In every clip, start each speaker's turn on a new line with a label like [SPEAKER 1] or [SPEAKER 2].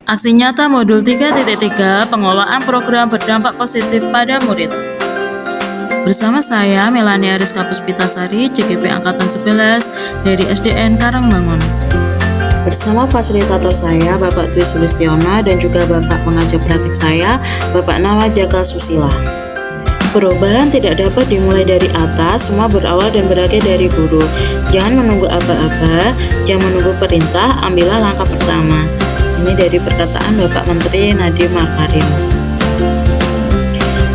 [SPEAKER 1] Aksi nyata modul 3.3 pengelolaan program berdampak positif pada murid. Bersama saya Melania Rizka Puspitasari, CGP Angkatan 11 dari SDN Karangmangun. Bersama fasilitator saya Bapak Dwi Sulistiono dan juga Bapak pengajar praktik saya Bapak Nawa Jaka Susila. Perubahan tidak dapat dimulai dari atas, semua berawal dan berakhir dari guru. Jangan menunggu aba-aba, jangan menunggu perintah, ambillah langkah pertama. Ini dari perkataan Bapak Menteri Nadiem Makarim.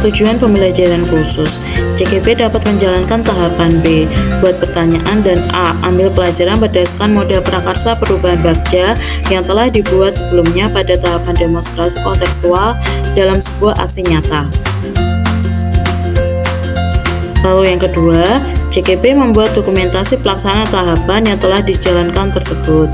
[SPEAKER 1] Tujuan pembelajaran khusus, CGP dapat menjalankan tahapan B, buat pertanyaan, dan A, ambil pelajaran berdasarkan model prakarsa perubahan bagja yang telah dibuat sebelumnya pada tahapan demonstrasi kontekstual dalam sebuah aksi nyata. Lalu yang kedua, CGP membuat dokumentasi pelaksanaan tahapan yang telah dijalankan tersebut.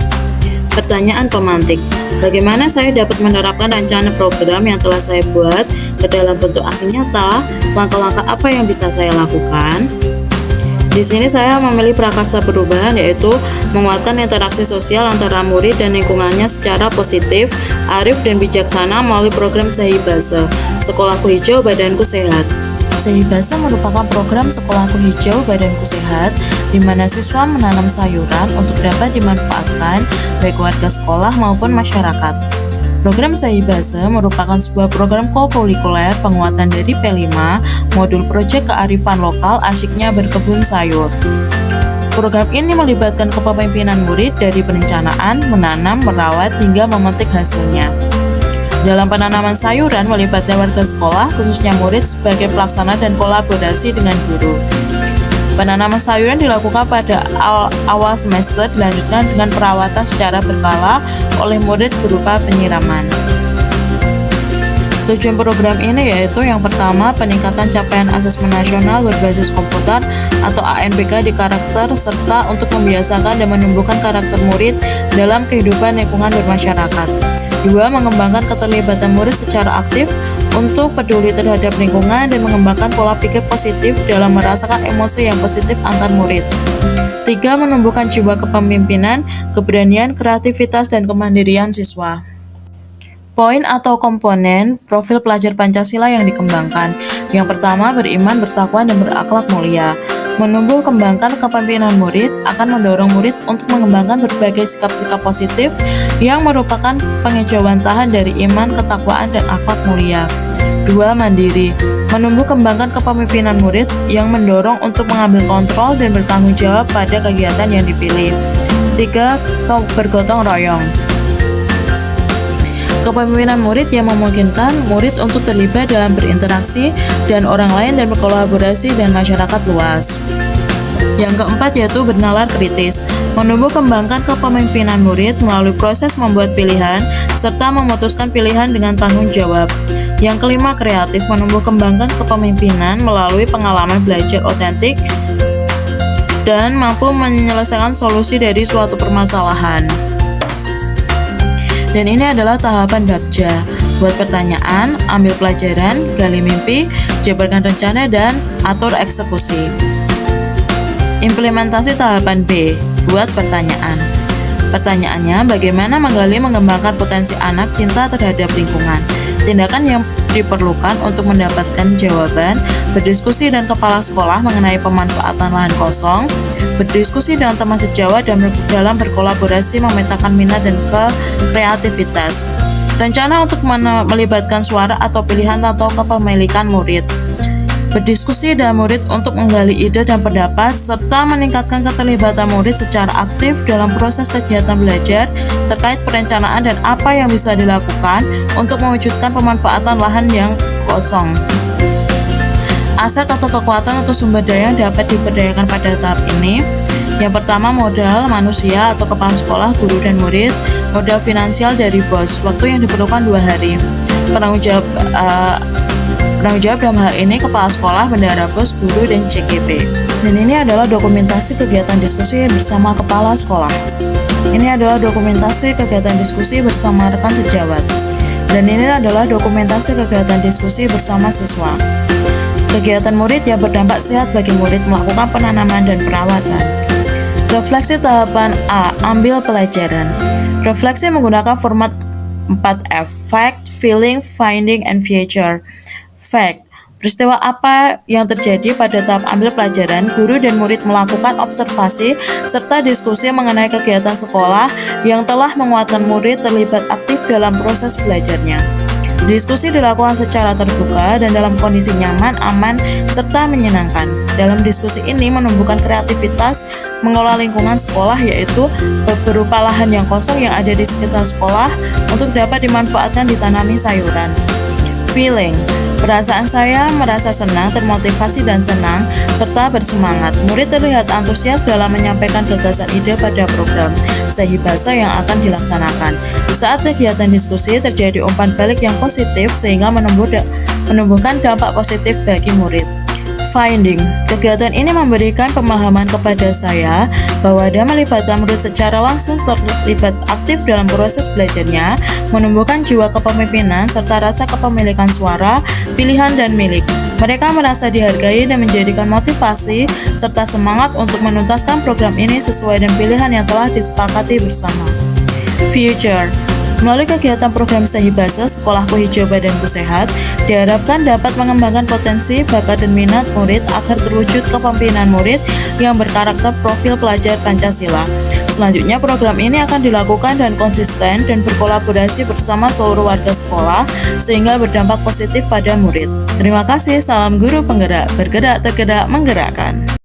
[SPEAKER 1] Pertanyaan pemantik, bagaimana saya dapat menerapkan rencana program yang telah saya buat ke dalam bentuk aksi nyata? Langkah-langkah apa yang bisa saya lakukan? Di sini saya memilih prakarsa perubahan, yaitu menguatkan interaksi sosial antara murid dan lingkungannya secara positif, arif dan bijaksana melalui program Sahibasa, Sekolahku Hijau Badanku Sehat. Sahibasa merupakan program Sekolahku Hijau Badanku Sehat, di mana siswa menanam sayuran untuk dapat dimanfaatkan baik warga sekolah maupun masyarakat. Program Sahibasa merupakan sebuah program kokurikuler penguatan dari P5, modul proyek kearifan lokal asyiknya berkebun sayur. Program ini melibatkan kepemimpinan murid dari perencanaan, menanam, merawat, hingga memetik hasilnya. Dalam penanaman sayuran melibatkan warga sekolah, khususnya murid, sebagai pelaksana dan kolaborasi dengan guru. Penanaman sayuran dilakukan pada awal semester, dilanjutkan dengan perawatan secara berkala oleh murid berupa penyiraman. Tujuan program ini yaitu yang pertama, peningkatan capaian asesmen nasional berbasis komputer atau ANPK di karakter, serta untuk membiasakan dan menumbuhkan karakter murid dalam kehidupan lingkungan bermasyarakat. 2. Mengembangkan keterlibatan murid secara aktif untuk peduli terhadap lingkungan dan mengembangkan pola pikir positif dalam merasakan emosi yang positif antar murid. 3. Menumbuhkan jiwa kepemimpinan, keberanian, kreativitas, dan kemandirian siswa. Poin atau komponen profil pelajar Pancasila yang dikembangkan. Yang pertama, beriman, bertakwa, dan berakhlak mulia. Menumbuh kembangkan kepemimpinan murid akan mendorong murid untuk mengembangkan berbagai sikap-sikap positif yang merupakan pengejawantahan dari iman, ketakwaan, dan akhlak mulia. 2. Mandiri. Menumbuh kembangkan kepemimpinan murid yang mendorong untuk mengambil kontrol dan bertanggung jawab pada kegiatan yang dipilih. 3. Bergotong royong. Kepemimpinan murid yang memungkinkan murid untuk terlibat dalam berinteraksi dan orang lain dan berkolaborasi dengan masyarakat luas. Yang keempat yaitu bernalar kritis, menumbuh kembangkan kepemimpinan murid melalui proses membuat pilihan serta memutuskan pilihan dengan tanggung jawab. Yang kelima, kreatif, menumbuh kembangkan kepemimpinan melalui pengalaman belajar otentik dan mampu menyelesaikan solusi dari suatu permasalahan. Dan ini adalah tahapan bagja. Buat pertanyaan, ambil pelajaran, gali mimpi, jabarkan rencana, dan atur eksekusi. Implementasi tahapan B. Buat pertanyaan. Pertanyaannya, bagaimana mengembangkan potensi anak cinta terhadap lingkungan? Tindakan yang diperlukan untuk mendapatkan jawaban, berdiskusi dengan kepala sekolah mengenai pemanfaatan lahan kosong, berdiskusi dengan teman sejawat dan dalam berkolaborasi memetakan minat dan kreativitas. Rencana untuk melibatkan suara atau pilihan atau kepemilikan murid. Berdiskusi dengan murid untuk menggali ide dan pendapat, serta meningkatkan keterlibatan murid secara aktif dalam proses kegiatan belajar terkait perencanaan dan apa yang bisa dilakukan untuk mewujudkan pemanfaatan lahan yang kosong. Aset atau kekuatan atau sumber daya yang dapat diberdayakan pada tahap ini. Yang pertama, modal manusia atau kepala sekolah, guru, dan murid. Modal finansial dari BOS, waktu yang diperlukan 2 hari. Penanggung jawab dalam hal ini kepala sekolah, bendahara BOS, guru, dan CGP. Dan ini adalah dokumentasi kegiatan diskusi bersama kepala sekolah. Ini adalah dokumentasi kegiatan diskusi bersama rekan sejawat. Dan ini adalah dokumentasi kegiatan diskusi bersama siswa. Kegiatan murid yang berdampak sehat bagi murid melakukan penanaman dan perawatan. Refleksi tahapan A, ambil pelajaran. Refleksi menggunakan format 4F, Fact, Feeling, Finding, and Future. Fact. Peristiwa apa yang terjadi pada tahap ambil pelajaran, guru dan murid melakukan observasi serta diskusi mengenai kegiatan sekolah yang telah menguatkan murid terlibat aktif dalam proses belajarnya. Diskusi dilakukan secara terbuka dan dalam kondisi nyaman, aman, serta menyenangkan. Dalam diskusi ini menumbuhkan kreativitas mengelola lingkungan sekolah, yaitu berupa lahan yang kosong yang ada di sekitar sekolah untuk dapat dimanfaatkan ditanami sayuran. Feeling. Perasaan saya merasa senang, termotivasi dan senang, serta bersemangat. Murid terlihat antusias dalam menyampaikan gagasan ide pada program Sehibasa yang akan dilaksanakan. Di saat kegiatan diskusi terjadi umpan balik yang positif sehingga menumbuhkan dampak positif bagi murid. Finding. Kegiatan ini memberikan pemahaman kepada saya bahwa dia melibatkan murid secara langsung terlibat aktif dalam proses belajarnya, menumbuhkan jiwa kepemimpinan serta rasa kepemilikan suara, pilihan, dan milik. Mereka merasa dihargai dan menjadikan motivasi serta semangat untuk menuntaskan program ini sesuai dengan pilihan yang telah disepakati bersama. Future. Melalui kegiatan program Sehibasa, Sekolahku Hijau Badanku Sehat, diharapkan dapat mengembangkan potensi, bakat, dan minat murid agar terwujud kepemimpinan murid yang berkarakter profil pelajar Pancasila. Selanjutnya, program ini akan dilakukan dan konsisten dan berkolaborasi bersama seluruh warga sekolah sehingga berdampak positif pada murid. Terima kasih, salam guru penggerak, bergerak, tergerak, menggerakkan.